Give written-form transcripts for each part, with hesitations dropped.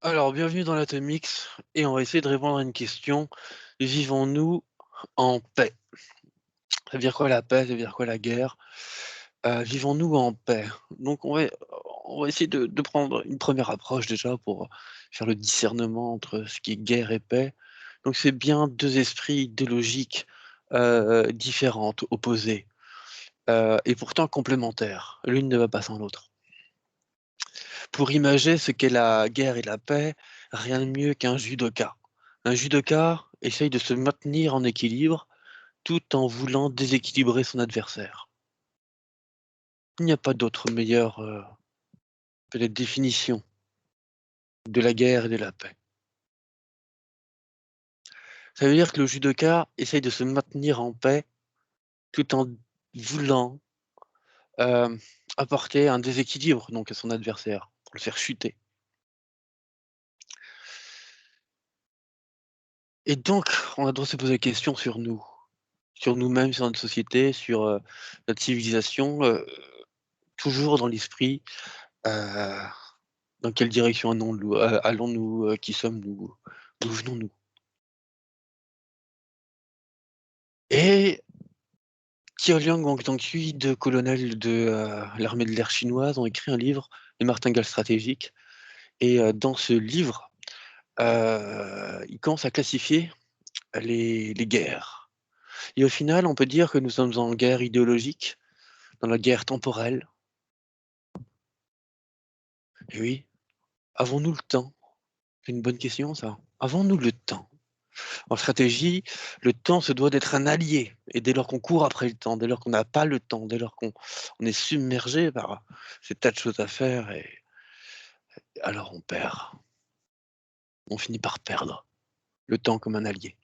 Alors, bienvenue dans l'Atomix et on va essayer de répondre à une question. Vivons-nous en paix? Ça veut dire quoi la paix? Ça veut dire quoi la guerre? Vivons-nous en paix? Donc on va essayer de prendre une première approche déjà pour faire le discernement entre ce qui est guerre et paix. Donc c'est bien 2 esprits idéologiques, différentes, opposées, et pourtant complémentaires. L'une ne va pas sans l'autre. Pour imager ce qu'est la guerre et la paix, rien de mieux qu'un judoka. Un judoka essaye de se maintenir en équilibre tout en voulant déséquilibrer son adversaire. Il n'y a pas d'autre meilleure peut-être définition de la guerre et de la paix. Ça veut dire que le judoka essaye de se maintenir en paix tout en voulant euh, apporter un déséquilibre donc à son adversaire pour le faire chuter. Et donc, on a le droit de se poser la question sur nous-mêmes, sur notre société, sur notre civilisation. Toujours dans l'esprit, heu, dans quelle direction allons-nous, qui sommes-nous? D'où venons-nous? Et Qianlong Wangtongcui, 2 colonels de, l'armée de l'air chinoise ont écrit un livre, Les martingales stratégiques et dans ce livre, ils commencent à classifier les guerres et au final, on peut dire que nous sommes en guerre idéologique, dans la guerre temporelle. Et oui, avons-nous le temps? C'est une bonne question ça. Avons-nous le temps? En stratégie, le temps se doit d'être un allié et dès lors qu'on court après le temps, dès lors qu'on n'a pas le temps, dès lors qu'on est submergé par ces tas de choses à faire et alors on perd. On finit par perdre le temps comme un allié.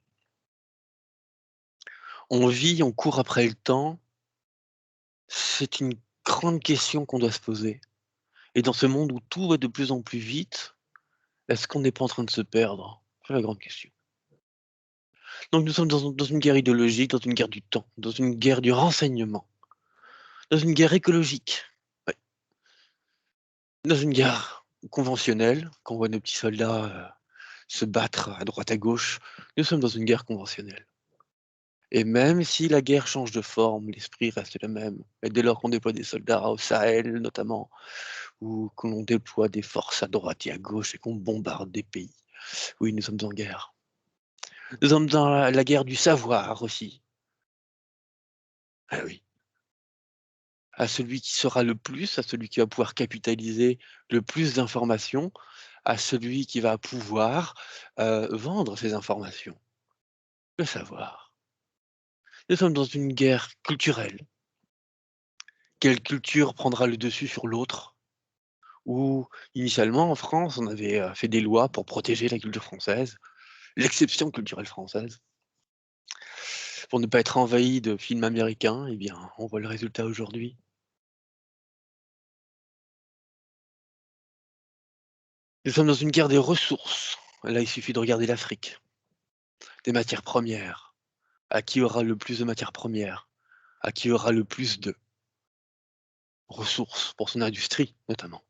On vit, on court après le temps, c'est une grande question qu'on doit se poser et dans ce monde où tout va de plus en plus vite, est-ce qu'on n'est pas en train de se perdre? C'est la grande question. Donc nous sommes dans une guerre idéologique, dans une guerre du temps, dans une guerre du renseignement, dans une guerre écologique. Ouais. Dans une guerre conventionnelle, quand on voit nos petits soldats, se battre à droite à gauche, nous sommes dans une guerre conventionnelle. Et même si la guerre change de forme, l'esprit reste le même. Et dès lors qu'on déploie des soldats au Sahel notamment, ou que l'on déploie des forces à droite et à gauche et qu'on bombarde des pays, oui, nous sommes en guerre. Nous sommes dans la guerre du savoir aussi. Ah oui. À celui qui saura le plus, à celui qui va pouvoir capitaliser le plus d'informations, à celui qui va pouvoir, vendre ces informations. Le savoir. Nous sommes dans une guerre culturelle. Quelle culture prendra le dessus sur l'autre? Ou initialement en France, on avait, fait des lois pour protéger la culture française, l'exception culturelle française. Pour ne pas être envahi de films américains, eh bien, on voit le résultat aujourd'hui. Nous sommes dans une guerre des ressources. Là, il suffit de regarder l'Afrique, des matières premières. À qui aura le plus de matières premières? À qui aura le plus de ressources pour son industrie, notamment?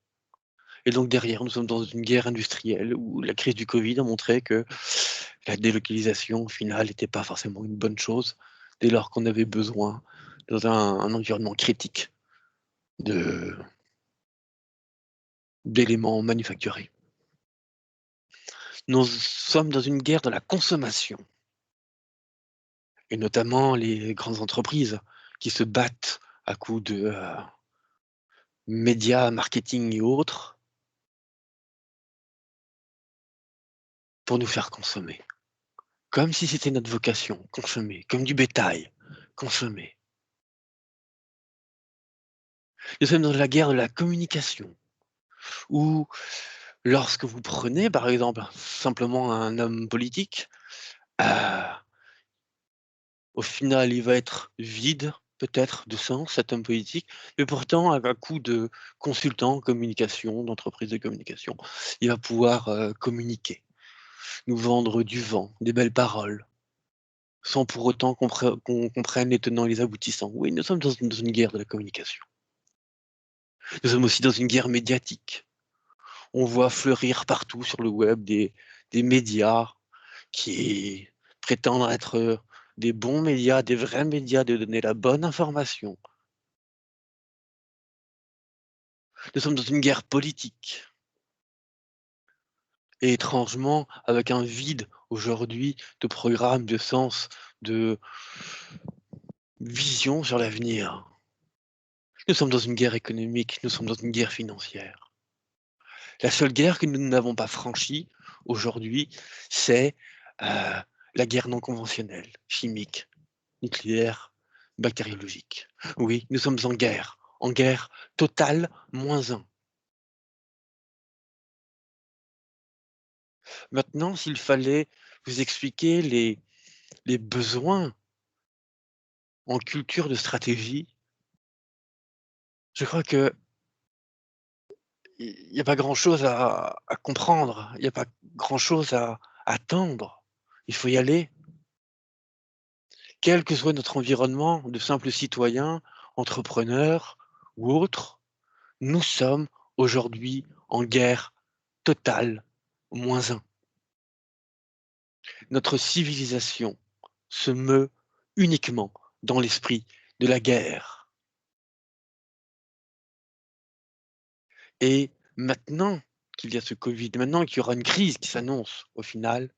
Et donc derrière, nous sommes dans une guerre industrielle où la crise du Covid a montré que la délocalisation, au final, n'était pas forcément une bonne chose, dès lors qu'on avait besoin, dans un environnement critique, de d'éléments manufacturés. Nous sommes dans une guerre de la consommation et notamment les grandes entreprises qui se battent à coups de, médias, marketing et autres, pour nous faire consommer. Comme si c'était notre vocation, consommer, comme du bétail, consommer. Nous sommes dans la guerre de la communication, où lorsque vous prenez, par exemple, simplement un homme politique, heu, au final, il va être vide, peut-être, de sens, cet homme politique, mais pourtant, à coup de consultant communication, d'entreprise de communication, il va pouvoir, communiquer, nous vendre du vent, des belles paroles, sans pour autant qu'on comprenne les tenants et les aboutissants. Oui, nous sommes dans une guerre de la communication. Nous sommes aussi dans une guerre médiatique. On voit fleurir partout sur le web des médias qui prétendent être des bons médias, des vrais médias, de donner la bonne information. Nous sommes dans une guerre politique et étrangement, avec un vide aujourd'hui de programme, de sens, de vision sur l'avenir. Nous sommes dans une guerre économique, nous sommes dans une guerre financière. La seule guerre que nous n'avons pas franchie aujourd'hui, c'est la guerre non conventionnelle, chimique, nucléaire, bactériologique. Oui, nous sommes en guerre totale -1. Maintenant, s'il fallait vous expliquer les besoins en culture de stratégie, je crois qu'il y a pas grand-chose à comprendre, il y a pas grand-chose à attendre. Il faut y aller. Quel que soit notre environnement de simples citoyens, entrepreneurs ou autres, nous sommes aujourd'hui en guerre totale -1. Notre civilisation se meut uniquement dans l'esprit de la guerre. Et maintenant qu'il y a ce Covid, maintenant qu'il y aura une crise qui s'annonce au final,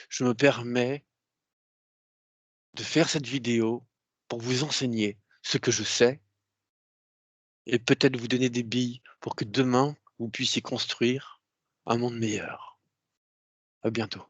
je me permets de faire cette vidéo pour vous enseigner ce que je sais et peut-être vous donner des billes pour que demain, vous puissiez construire un monde meilleur. À bientôt.